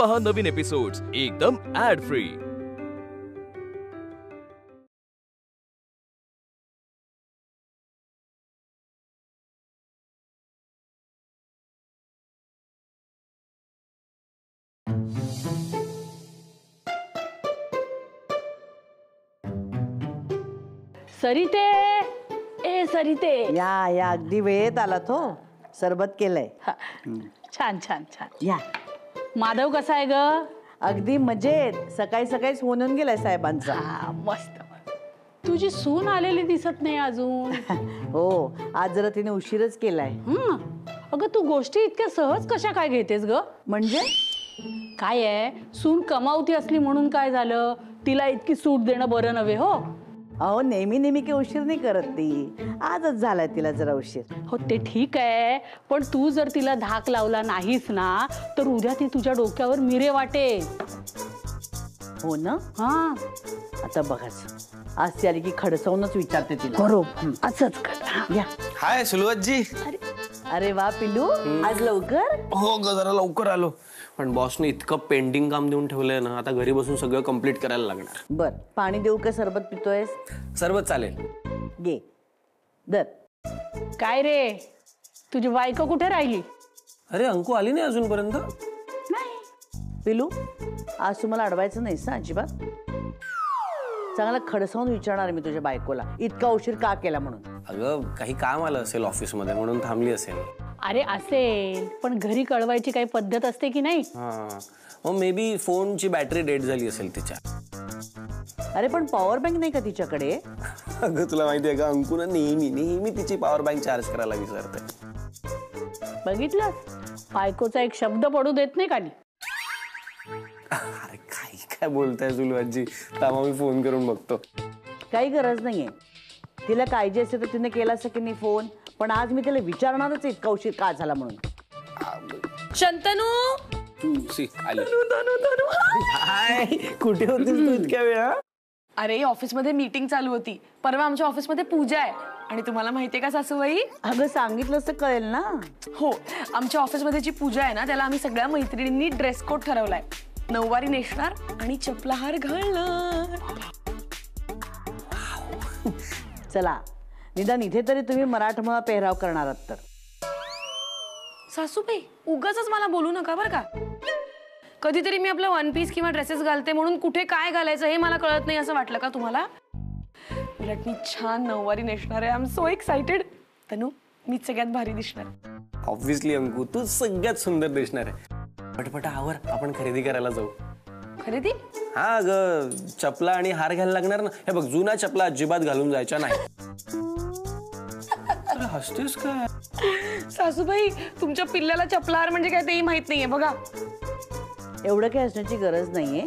पहा नवीन एपिसोड्स एकदम add free. सरिते, ए सरिते, या अगदी वेळेत आला तो। सरबत केलंय। छान छान छान। या माधव कसा आहे ग? अगदी मजेत। सकाळी सकाळीच होऊन गेलाय साहेबांचा। मस्त। तुझी सून आलेली दिसत नाही अजून। हो, आज जरा तिने उशीरच केलाय। अगं तू गोष्टी इतक्या सहज कशा काय घेतेस ग? म्हणजे काय आहे, सून कमावती असली म्हणून काय झालं? तिला इतकी सूट देणं बरं नव्हे हो? अहो नेहमी नेहमी काही उशीर नाही करत ती। आजच झालाय तिला जरा उशीर। हो ते ठीक आहे, पण तू जर तिला धाक लावला नाहीस ना तर उद्या ती तुझ्या डोक्यावर मिरे वाटेल। हो ना? हा, आता बघाच, आज ती आली की खडसावूनच विचारते तिला। बरोबर, असंच कर। या। हाय सुलवतजी। अरे वा पिल्लू, आज लवकर? हो ग, जरा लवकर आलो, पण बॉसने इतकं पेंडिंग काम देऊन ठेवलंय ना, आता घरी बसून सगळं कंप्लीट करायला लागणार। बर, पाणी देऊ का? सरबत पितोयस? सरबत चालेल। घे दर। काय रे, तुझी बायको कुठे राहिली? अरे अंकू आली नाही अजूनपर्यंत? नाही। पिलू, आज तुम्हाला अडवायचं नाहीस ना अजिबात? चांगला खडसावून विचारणार मी तुझ्या बायकोला, इतका उशीर का केला म्हणून। अगं काही काम आलं असेल ऑफिस मध्ये म्हणून थांबली असेल। अरे असेल, पण घरी कळवायची काही पद्धत असते की नाही? मग मे बी फोनची बॅटरी डेड झाली असेल तिच्या। अरे पण पॉवर बँक नाही का तिच्याकडे? अगं तुला माहिती आहे का, अंकू ना नेहमी नेहमी तिची पॉवर बँक चार्ज करायला विसरते। बघितलं, बायकोचा एक शब्द पडू देत नाही खाली। अरे काय बोलताय सुलवतजी, थांबा मी फोन करून बघतो। काही गरज नाहीये, तिला काळजी असेल तर तिने केला असं की नाही फोन, पण आज मी तिला विचारणारच इतका उशीर का झाला म्हणून। शंतनू, हाय, कुठे होतीस तू इतक्या वेळा? अरे ऑफिस मध्ये मीटिंग चालू होती। परवा आमच्या ऑफिस मध्ये पूजा आहे, आणि तुम्हाला माहितीये का सासूबाई? अगं सांगितलं तर कळेल ना। हो, आमच्या ऑफिस मध्ये जी पूजा आहे ना, त्याला आम्ही सगळ्या मैत्रिणींनी ड्रेस कोड ठरवलाय। नऊवारी नेसणार आणि चपलाहार घालणार। चला, निदान इथे तरी तुम्ही मराठमोळा पेहराव करणार आहात तर। सासूबाई उगाचच मला बोलू नका बरं का। कधीतरी मी आपलं वन पीस किंवा ड्रेसेस घालते म्हणून कुठे काय घालायचं हे मला कळत नाही असं वाटलं का तुम्हाला? उलट मी छान नऊवारी नेसणार आहे। I am so excited. Tanu, मीच सगळ्यात भारी दिसणार। ऑब्विसली अंकू, तू सगळ्यात सुंदर दिसणार आहे। पटपट आवर, आपण खरेदी करायला जाऊ। खरेदी? हा ग, चपला आणि हार घ्यायला लागणार ना। हे बघ, जुना चपला अजिबात घालून जायच्या नाही। अरे हसतेस काय? सासूबाई, तुमच्या पिल्ल्याला चपलाहार म्हणजे काय तेही माहित नाहीये बघा। एवढं काही असण्याची गरज नाहीये,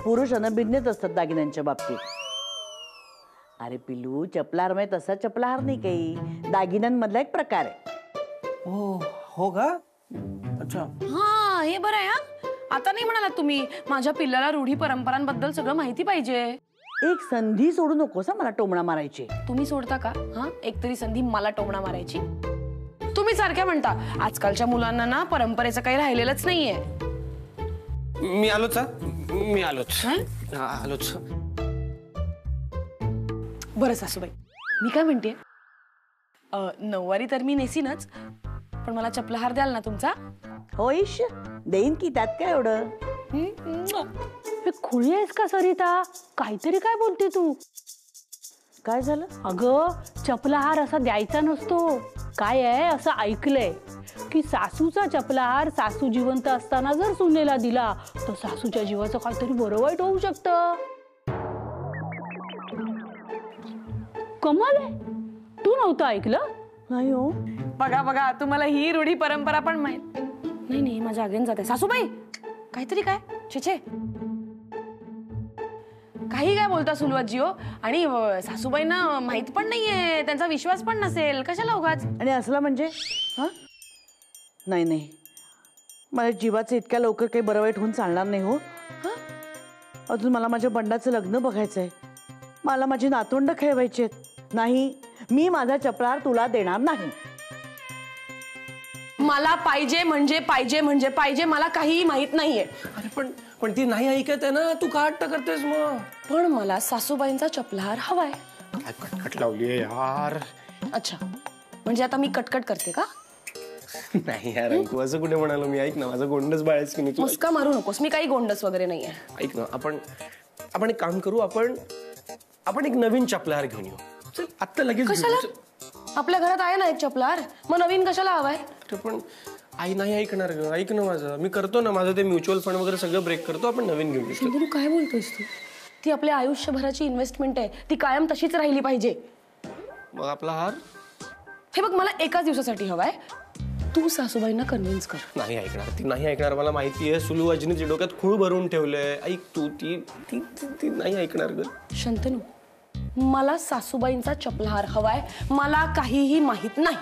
पुरुष अनभिज्ञच असतात दागिन्यांच्या बाबतीत। अरे पिल्लू, चपलाहार म्हणजे तसा चपलाहार नाही, काही दागिन्यांमधला एक प्रकार आहे। हो का? अच्छा, हा हे बरं आहे। आता नाही म्हणालात तुम्ही, माझ्या पिल्ल्याला रूढी परंपरांबद्दल सगळं माहिती पाहिजे। एक संधी सोडू नकोस मला टोमणा मारायची। तुम्ही सोडता का? हा, एक तरी संधी मला टोमणा मारायची। तुम्ही सारख्या म्हणता आजकालच्या मुलांना ना परंपरेचं काही राहिलेलंच नाहीये। मी आलोच आलोच। बरं सासूबाई, मी काय म्हणते, नऊवारी तर मी नेसीनच, पण मला चपलाहार द्याल ना तुमचा? होईश, देईन की, त्यात काय एवढं। खुळी आहेस का सरिता? काहीतरी काय बोलते तू? काय झालं? अगं चपलाहार असा द्यायचा नसतो। काय आहे, असं ऐकलंय की सासूचा चपलाहार सासू जिवंत असताना जर सुनेला दिला तर सासूच्या जीवाचं काहीतरी बरं वाईट होऊ शकतं। कमाल आहे, तू नव्हतं ऐकलं? नाही हो। बघा बघा, तुम्हाला ही रूढी परंपरा पण माहित नाही। माझ्या अगेन जाते सासूबाई। काहीतरी काय छे, काही काय बोलता सुलवतजी हो? आणि सासूबाईंना माहित पण नाहीये, त्यांचा विश्वास पण नसेल, कशाला उगाच? आणि असला म्हणजे हा? नाही, मला जीवाचं इतक्या लवकर काही बरं वाईट होऊन चालणार नाही हो। अजून मला माझ्या बंडाचं लग्न बघायचंय, मला माझी नातवंड खेळवायची आहेत। नाही, मी माझा चपलाहार तुला देणार नाही। मला पाहिजे म्हणजे पाहिजे म्हणजे पाहिजे, मला काहीही माहित नाहीये. अरे पण ती नाही ऐकत आहे ना, तू का हट्ट करतेस मग? पण मला सासूबाईंचा चपलाहार हवाय. काय कटकट लावलीये यार. अच्छा, म्हणजे आता मी कटकट करते का? नाही यार अंकू, असं कुठे म्हणालो मी. ऐक ना, माझं गोंडस बाळच की नाही तू. मुस्का मारू नकोस, मी काही गोंडस वगैरे नाहीये. ऐक ना, आपण एक काम करू. आपण एक नवीन चपलाहार घेऊन येऊ. चल आत्ता लगेच घेऊ. कशाला? आपल्या घरात आहे ना एक चपलाहार, मग नवीन कशाला हवाय? अरे पण आई नाही ऐकणार ग. ऐक ना माझं, मी करतो ना माझं ते म्युच्युअल फंड वगैरे सगळं ब्रेक करतो. आपण नवीन घेऊ. तू काय बोलतोयस तू? ती आपल्या आयुष्यभराची इन्व्हेस्टमेंट आहे, ती कायम तशीच राहिली पाहिजे. मग आपला हार? हे बघ, मला एकाच दिवसासाठी हवाय. तू सासूबाईंना कन्व्हिन्स कर. नाही ऐकणार ती, नाही ऐकणार. मला माहिती आहे, सुलू आजीने डोक्यात खूळ भरून ठेवलंय. ऐक तू, ती नाही ऐकणार ग. शंतनू, मला सासूबाईंचा चपलाहार हवाय, मला काहीही माहित नाही.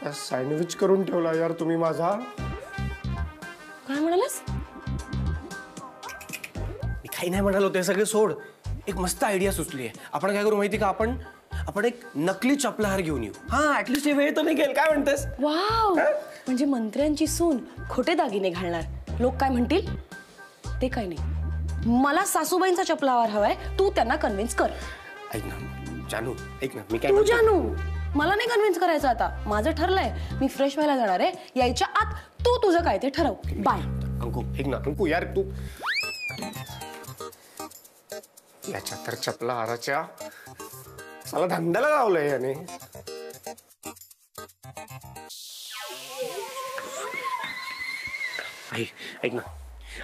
काय सँडविच करून ठेवला यार तुम्ही माझा. काय म्हणालास? मी काही नाही म्हणालो, ते सगळे सोड. एक मस्त आयडिया सुचली आहे. आपण काय करू माहिती का? आपण एक नकली चपलाहार घेऊन येऊ. हा, ऍटलीस्ट हे वेळ तर नाही गेल. काय म्हणतेस? वाव, म्हणजे मंत्र्यांची सून खोटे दागिने घालणार. लोक काय म्हणतील ते काय नाही. मला सासूबाईंचा चपलाहार हवाय, तू त्यांना कन्व्हिन्स कर. ऐक ना जानू, ऐक ना, मी काय तू जानू, मला नाही कन्व्हिन्स करायचं आता. माझं ठरलंय, मी फ्रेश व्हायला जाणार आहे. यायच्या आत तू तुझं काय ते ठरव. बाय. अंकू, ऐक ना अंकू यार, तू याच्या तर चपलाहाराच्या साला धंद्याला लावलंय याने. ऐक ना,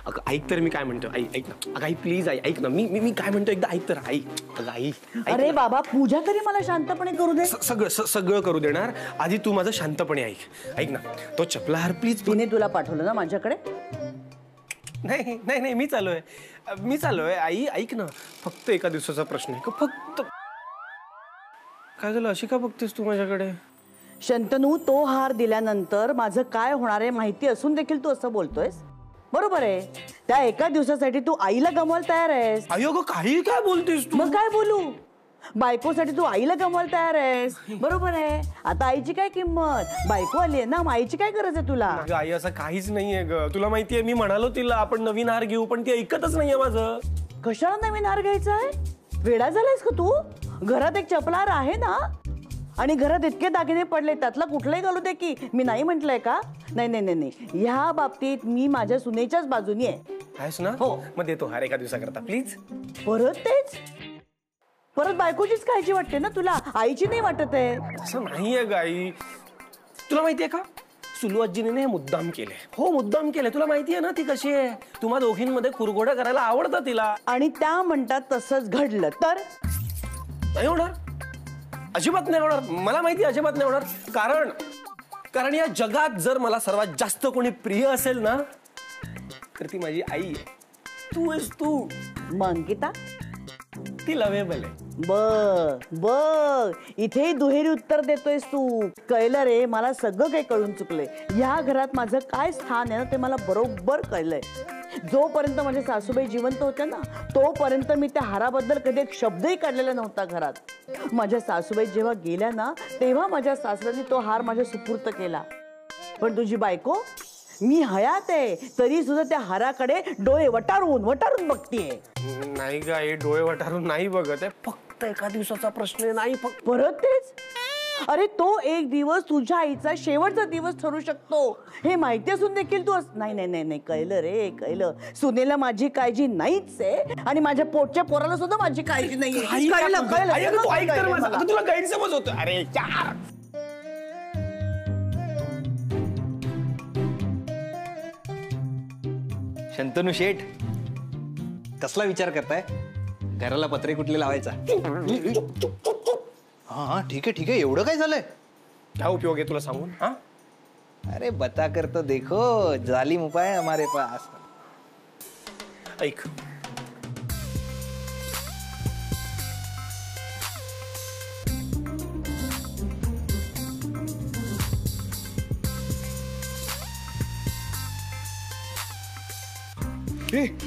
अगं ऐक तर, मी काय म्हणतो. ऐक ना अगं आई, प्लीज ऐक ना. मी काय म्हणतो, एकदा ऐक तर. अगं आई. अरे बाबा, पूजा तरी मला शांतपणे करू दे. सगळं करू देणार. आधी तू माझं शांतपणे ऐक ना. तो चपलाहार प्लीज. तिने तुला पाठवलं ना माझ्याकडे? नाही, मी चाललोय. आई ऐक ना, फक्त एका दिवसाचा प्रश्न आहे. फक्त काय झालं, अशी का बघतेस तू माझ्याकडे? शंतनू, तो हार दिल्यानंतर माझं काय होणार आहे माहिती असून देखील तू असं बोलतोयस? बरोबर आहे, त्या एका दिवसासाठी तू आईला गमवायला तयार आहेस. आई अगं, काही काय बोलतेस तू? मग काय बोलू? बायकोसाठी तू आईला गमवायला तयार आहेस. बरोबर आहे. आता आईची काय किंमत? बायको आली आहे ना, मग आईची काय गरज आहे तुला? अगं आई, असं काहीच नाहीये ग. तुला माहितीये, मी म्हणालो तिला आपण नवीन हार घेऊ, पण ती ऐकतच नाहीये माझं. कशाला नवीन हार घ्यायचा आहे? वेडा झालायस का तू? घरात एक चपलाहार आहे ना, आणि घरात इतके दागिने पडले, त्यातला कुठलाही घालू दे की. मी नाही म्हटलंय का? नाही, ह्या बाबतीत मी माझ्या सुनेच्याच बाजूनी आहे. आहेस ना? हो. मग देतो हार एका दिवसाकरता प्लीज. परत तेच? परत बायकोचीच काळजी वाटते ना तुला, आईची नाही वाटत आहे? असं नाहीये ग आई. तुला माहितीये का, सुलू आजीने हे मुद्दाम केले. हो, मुद्दाम केले. तुला माहितीये ना ती कशी आहे. तुम्हा दोघींमध्ये कुरघोड्या करायला आवडतं तिला. आणि त्या म्हणतात तसंच घडलं तर? नाही होणार, अजिबात नाही होणार. मला माहिती अजिबात नाही होणार. कारण या जगात जर मला सर्वात जास्त कोणी प्रिय असेल ना, तर ती माझी आई आहे. तू आहेस तू. मग अंकिता? ती लवेबल आहे. बघ इथेही दुहेरी उत्तर देतोयस तू. कळलं रे, मला सगळं काही कळून चुकलंय. ह्या घरात माझं काय स्थान आहे ना, ते मला बरोबर कळलंय. जोपर्यंत माझे सासूबाई जिवंत होत्या ना, तोपर्यंत मी त्या हाराबद्दल कधी एक शब्दही काढलेला नव्हता घरात. माझ्या सासूबाई जेव्हा गेल्या ना, तेव्हा माझ्या सासऱ्यांनी तो हार माझ्या सुपूर्त केला. पण तुझी बायको, मी हयात आहे तरी सुद्धा त्या हाराकडे डोळे वटारून बघतीये. नाही ग आई, डोळे वटारून नाही बघत आहे. फक्त एका दिवसाचा प्रश्न आहे. नाही फक्त परत तेच? अरे तो एक दिवस तुझ्या आईचा शेवटचा दिवस ठरू शकतो, हे माहिती असून देखील तू नाही. कळलं रे, कळलं. सुनेला माझी काळजी नाहीच आहे, आणि माझ्या पोटच्या पोराला सुद्धा माझी काळजी नाहीये. तुला गैरसमज होतो. अरे यार, शंतनू शेठ, कसला विचार करताय? घराला पत्रे कुठले लावायचा? हा ठीक आहे. एवढं काय झालंय? काय उपयोग आहे तुला सांगून? हा, अरे बता कर तो देखो, जालिम उपाय है हमारे पास. ऐक,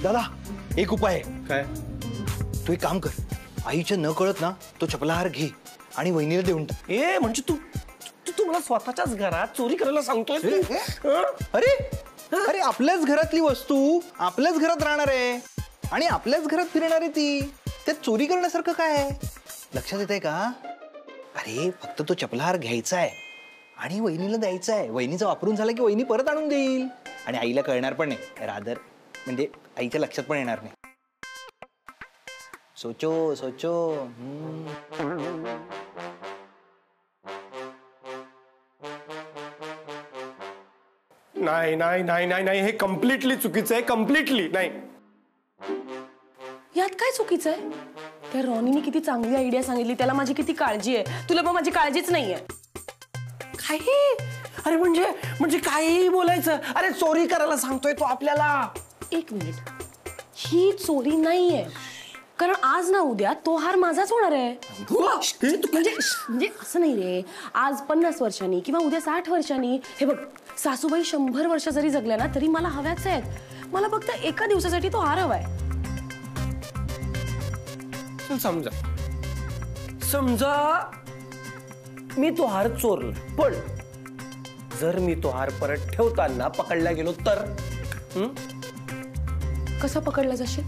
दादा, एक उपाय आहे. काय? तू एक काम कर, आईच्या न कळत ना तो चपलाहार घे आणि वहिनीला देऊन टाक. म्हणजे तू मला स्वतःच्याच घरात चोरी करायला सांगतोय तू? अरे अरे आपल्याच घरातली वस्तू आपल्याच घरात राहणार आहे आणि आपल्याच घरात फिरणार आहे ती, त्यात चोरी करण्यासारखं काय आहे? लक्षात येत आहे का? अरे फक्त तो चपलाहार घ्यायचा आहे आणि वहिनीला द्यायचा आहे. वहिनीचा वापरून झाला की वहिनी परत आणून देईल आणि आईला कळणार पण नाही. रादर म्हणजे आईच्या लक्षात पण येणार नाही. सोचो सोचो. नाही नाही नाही नाही नाही, हे कम्प्लिटली चुकीचं आहे. कम्प्लिटली नाही. यात काय चुकीचं आहे? त्या रॉनीने किती चांगली आयडिया सांगितली, त्याला माझी किती काळजी आहे. तुला पण माझी काळजीच नाहीये. काही अरे म्हणजे काहीही बोलायचं. अरे चोरी करायला सांगतोय तो आपल्याला. एक मिनिट, ही चोरी नाहीये, कारण आज ना उद्या तो हार माझाच होणार आहे. म्हणजे असं नाही रे, आज 50 वर्षांनी किंवा उद्या 60 वर्षांनी. हे बघ, सासूबाई 100 वर्ष जरी जगल्या ना तरी मला हव्याच आहेत. मला फक्त एका दिवसासाठी तो हार हवाय. समजा मी तो हार चोरला, पण जर मी तो हार परत ठेवताना पकडला गेलो तर? कसा पकडला जाशील?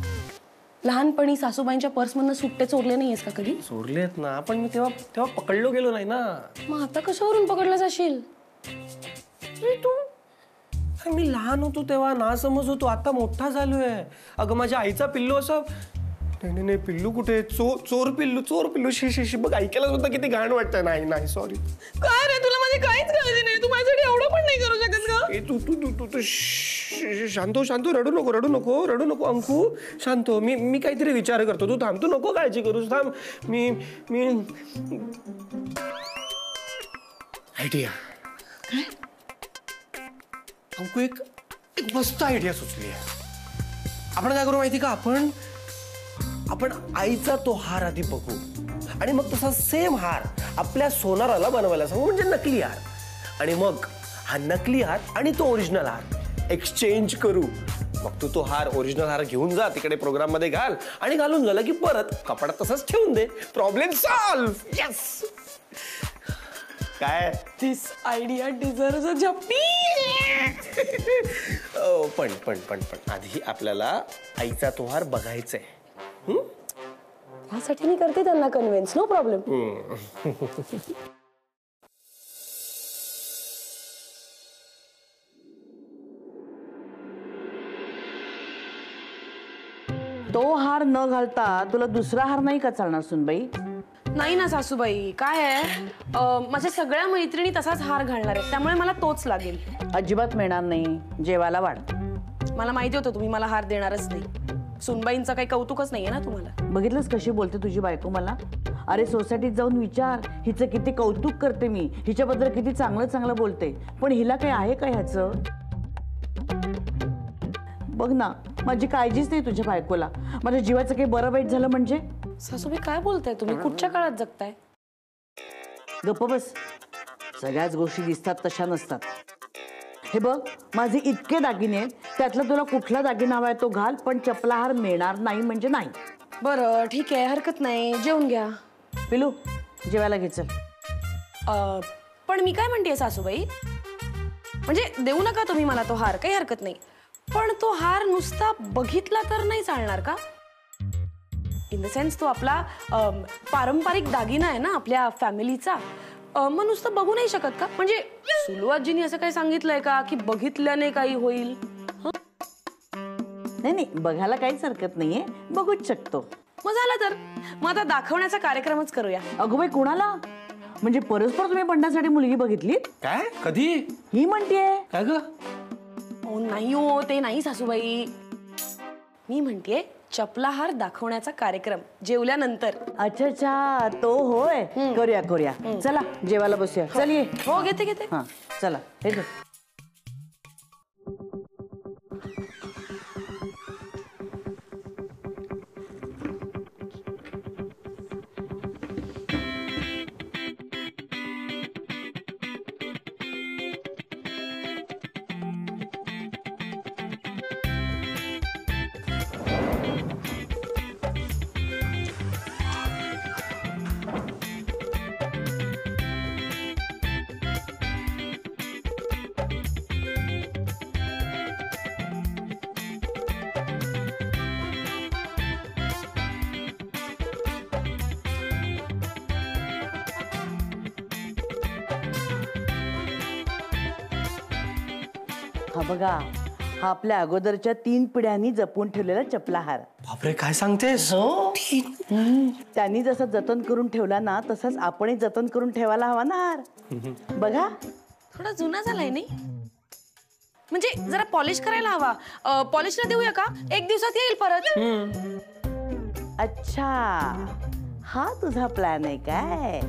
लहानपणी सासूबाईंच्या पर्समधनं सुट्टे चोरले नाहीयेस का कधी? चोरलेत ना, पण मी तेव्हा पकडलो गेलो नाही ना. मग आता कशावरून पकडला जाशील? मी लहान होतो तेव्हा ना समज होतो, आता मोठा झालोय. अगं माझ्या आईचा पिल्लू असं. नाही नाही, पिल्लू कुठे? चोर पिल्लू. शी बघ, ऐकायला सुद्धा किती घाण वाटतं. नाही नाही, सॉरी. काय रे, तुला माझी काहीच काळजी नाही? तू माझ्यासाठी एवढं पण नाही करू शकत का? तू शांत, रडू नको अंकू. शांत, मी काहीतरी विचार करतो. तू थांब, तू नको काळजी करूस. थांब, मी आयडिया. काय? अंकू, एक मस्त आयडिया सुचली आहे. आपण काय करू माहिती का? आपण आईचा तो हार आधी बघू आणि मग तसा सेम हार आपल्या सोनाराला बनवायला सांगू, म्हणजे नकली हार. आणि मग हा नकली हार आणि तो ओरिजिनल हार एक्सचेंज करू. मग तू तो हार, ओरिजिनल हार घेऊन जा तिकडे, प्रोग्राम मध्ये घाल आणि घालून झालं की परत कपाटात तसंच ठेवून दे. Problem solve. यस. काय? दिस आयडिया डिझर्व्स अ जप्पी. पण आधी आपल्याला आईचा तो हार बघायचा आहे. यासाठी मी करते त्यांना कन्व्हिन्स. No problem. तो हार न घालता तुला दुसरा हार नाही का चालणार सुनबाई? नाही ना सासूबाई, काय आहे, माझ्या सगळ्या मैत्रिणी तसाच हार घालणार आहेत, त्यामुळे मला तोच लागेल. अजिबात मिळणार नाही. जेवायला वाढ. मला माहिती होतं तुम्ही मला हार देणारच नाही. सुनबाईंचं काही कौतुकच नाहीये ना तुम्हाला. बघितलंस कशी बोलते तुझी बायको मला? अरे सोसायटीत जाऊन विचार, हिचं किती कौतुक करते मी, हिच्याबद्दल किती चांगलं बोलते, पण हिला काही आहे का ह्याचं? बघ ना, माझी काळजीच नाही तुझ्या बायकोला. माझ्या जीवाचं काही बरं वाईट झालं म्हणजे? सासूबाई काय बोलताय तुम्ही? कुठच्या काळात जगताय? गप्प बस. सगळ्याच गोष्टी दिसतात तशा नसतात. हे बघ, माझे इतके दागिने आहेत, त्यातला तुला कुठला दागिना हवाय तो घाल, पण चपला हार मिळणार नाही म्हणजे नाही. बरं ठीक आहे, हरकत नाही. जेवून घ्या. पिलू, जेवायला घे चल. पण मी काय म्हणतेय सासूबाई, म्हणजे देऊ नका तुम्ही मला तो हार, काही हरकत नाही, पण तो हार नुसता बघितला तर नाही चालणार का? इन द सेन्स तो आपला पारंपरिक दागिना आहे ना आपल्या फॅमिलीचा. मग नुसतं बघू नाही शकत का? म्हणजे सुलू आजीनी असं काही सांगितलंय का की बघितल्याने काही होईल? नाही, बघायला काहीच हरकत नाहीये, बघूच शकतो. मग झालं तर मग आता दाखवण्याचा कार्यक्रमच करूया. अगो बाई, कोणाला? म्हणजे परस्पर तुम्ही पडण्यासाठी मुलगी बघितली? काय? कधी? ही म्हणतेय. काय ग? नाही हो, ते नाही सासूबाई. मी म्हणतेय चपलाहार दाखवण्याचा कार्यक्रम जेवल्यानंतर. अच्छा, तो होय. करूया. चला जेवायला बसूया. चल ये. हो, घेते. हा चला, हे घे. हा बघा, हा आपल्या अगोदरच्या 3 पिढ्यांनी जपून ठेवलेला चपलाहार. बापरे, काय सांगतेस? त्यांनी जसं जतन करून ठेवला ना, तसंच आपणही जतन करून ठेवायला हवा ना हार. बघा, थोडा जुना झालाय नाही, म्हणजे जरा पॉलिश करायला हवा. पॉलिशला देऊया का? 1 दिवसात येईल परत. अच्छा, हा तुझा प्लॅन आहे काय?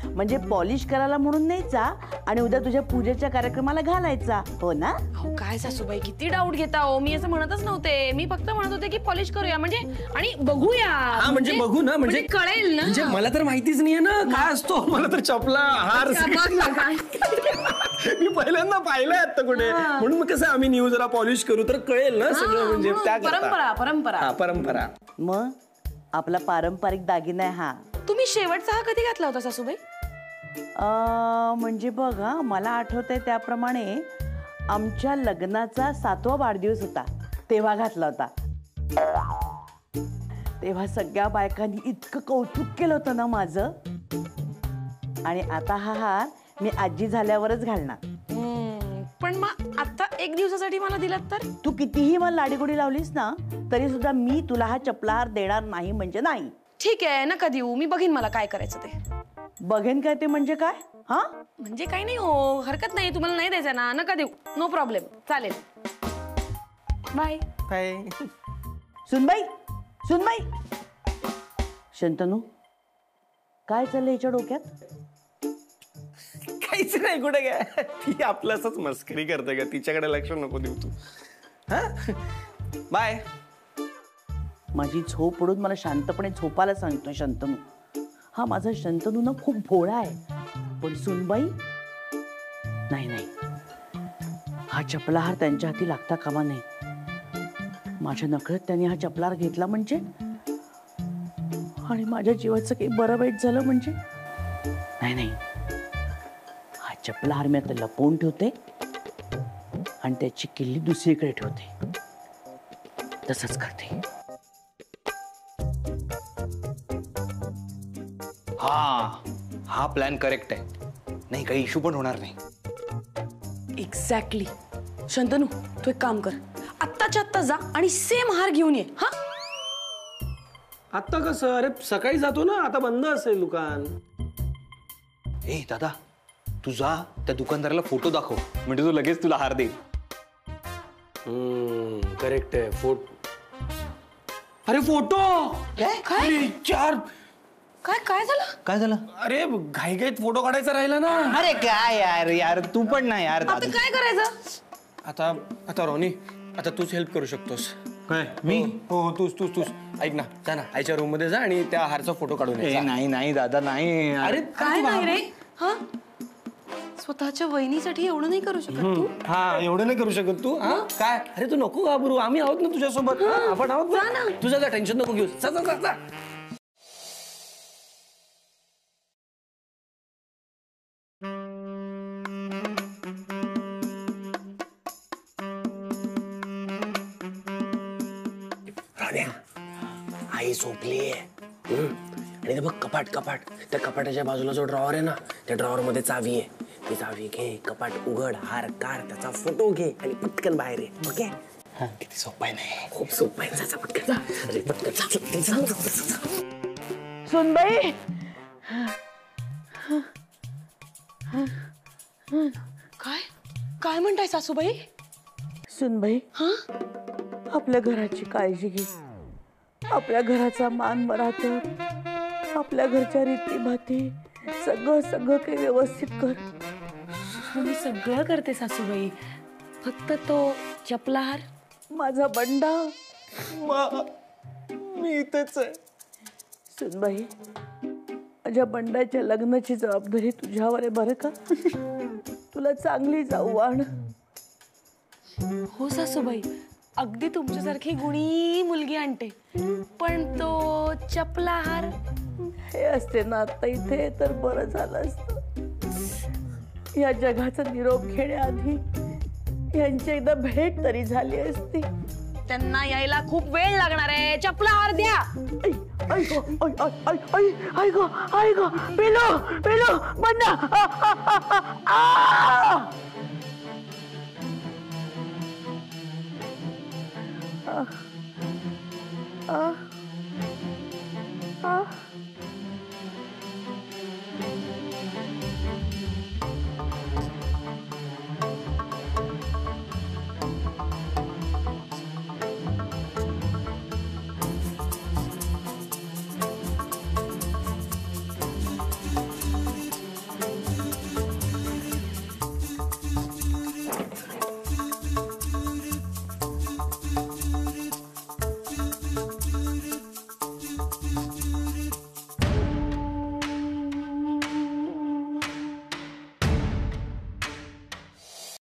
म्हणजे पॉलिश करायला म्हणून न्यायचा आणि उद्या तुझ्या पूजेच्या कार्यक्रमाला घालायचा, हो ना? हो काय सासूबाई, किती डाऊट घेता हो. मी असं म्हणतच नव्हते. मी फक्त म्हणत होते की पॉलिश करूया म्हणजे, आणि बघूया. हा म्हणजे बघू ना, म्हणजे कळेल ना. म्हणजे मला तर माहितीच नाहीये ना काय असतो. मला तर चपला हार मी पहिल्यांदा पाहिलंय आता कुठे, म्हणून मग कसं आम्ही न्यू जरा पॉलिश करू तर कळेल ना सगळं. म्हणजे त्या परंपरा परंपरा परंपरा. मग आपला पारंपरिक दागिना आहे हा. तुम्ही शेवटचा हा कधी घातला होता सासूबाई? म्हणजे बघा, मला आठवतंय त्याप्रमाणे आमच्या लग्नाचा 7वा वाढदिवस होता, तेव्हा घातला होता. तेव्हा सगळ्या बायकांनी इतकं कौतुक केलं होतं ना माझं. आणि आता हा हार मी आजी झाल्यावरच घालणार. पण मग आता 1 दिवसासाठी मला दिलात तर? तू कितीही मला लाडीगुडी लावलीस ना, तरी सुद्धा मी तुला हा चपलाहार देणार नाही म्हणजे नाही. ठीक आहे, नका देऊ. मी बघीन मला काय करायचं ते. बघेन काय ते म्हणजे काय? हा म्हणजे काही नाही हो, हरकत नाही. तुम्हाला नाही द्यायचं ना, नका देऊ. नो प्रॉब्लेम, चालेल. बाय काय? सुनबाई, सुनबाई. शंतनू, काय चाललंय हिच्या डोक्यात? काहीच नाही. कुठे काय, ती आपलं असंच मस्करी करते का? तिच्याकडे लक्ष नको देऊ तू. हा, बाय. माझी झोप उडून मला शांतपणे झोपायला सांगतोय शंतनू. हा माझा शंतनू ना खूप भोळा आहे, पण सुनबाई नाही नाही, हा चपलाहार त्यांच्या हाती लागता कामा नाही. माझ्या नकळत त्यांनी हा चपलाहार घेतला म्हणजे, आणि माझ्या जीवाचं काही बरं वाईट झालं म्हणजे, नाही नाही, हा चपलाहार मी आता लपवून ठेवते आणि त्याची किल्ली दुसरीकडे ठेवते. तसंच करते. हा प्लॅन करेक्ट आहे. नाही, काही इश्यू पण होणार नाही. एक्झॅक्टली. शंतनू, तू एक काम कर, आत्ताच्या आत्ता जा आणि सेम हार घेऊन ये. हा, आता कसं? अरे सकाळी जातो ना, आता बंद असेल दुकान. ए दादा, तू जा त्या दुकानदाराला फोटो दाखव, म्हणजे तो लगेच तुला हार देईल. करेक्ट आहे. अरे फोटो काय? चार. काय झालं? काय झालं? अरे घाईघाईत फोटो काढायचा राहिला ना. अरे काय यार तू पण नाही यार. आता काय करायचं? आता रोनी, आता तूच हेल्प करू शकतोस. काय? मी? हो, तूच. ऐक ना, जा ना आईच्या रूम मध्ये जा आणि त्या हारचा फोटो काढून ये. नाही दादा, नाही. अरे काय नाही रे. हा, स्वतःच्या वहिनीसाठी एवढं नाही करू शकत तू? हा, एवढं नाही करू शकत तू. हा काय? अरे तू नको घाबरू, आम्ही आहोत ना तुझ्यासोबत. आपण आहोत ना. तुझं काय टेन्शन नको घेऊ. जा. आई झोपलीये. आणि बघ कपाट, त्या कपाटाच्या बाजूला जो ड्रॉवर आहे ना, त्या ड्रॉवर मध्ये चावी आहे. ती चावी घे, कपाट उघड, हार काढ, त्याचा फोटो घे आणि पटकन बाहेर ये. ओके? किती सोपं आहे. नाही, खूप सोपं आहे. जा पटकन. अरे पटकन जा. सुनबाई, काय म्हणताय सासूबाई? सुनबाई, आपल्या घराची काळजी घे. आपल्या घराचा मान मराठा, आपल्या घरच्या रीतीभाती सगळं काही व्यवस्थित कर. मी सगळं करते सासूबाई, फक्त तो चपलाहार. माझा बंडा, मी इथेच आहे. सुनबाई, माझ्या बंडाच्या लग्नाची जबाबदारी तुझ्यावर आहे बरं का. तुला चांगली जाऊ आण. हो सासूबाई, अगदी तुमच्यासारखी गुणी मुलगी आणते, पण तो चपलाहार हे असते ना आता इथे तर बरं झालं असतं. या जगाचा निरोप घेण्याआधी यांची एकदा भेट तरी झाली असती. त्यांना यायला खूप वेळ लागणार आहे. चपलाहार द्या. आई गो पेलो बंडा. आह.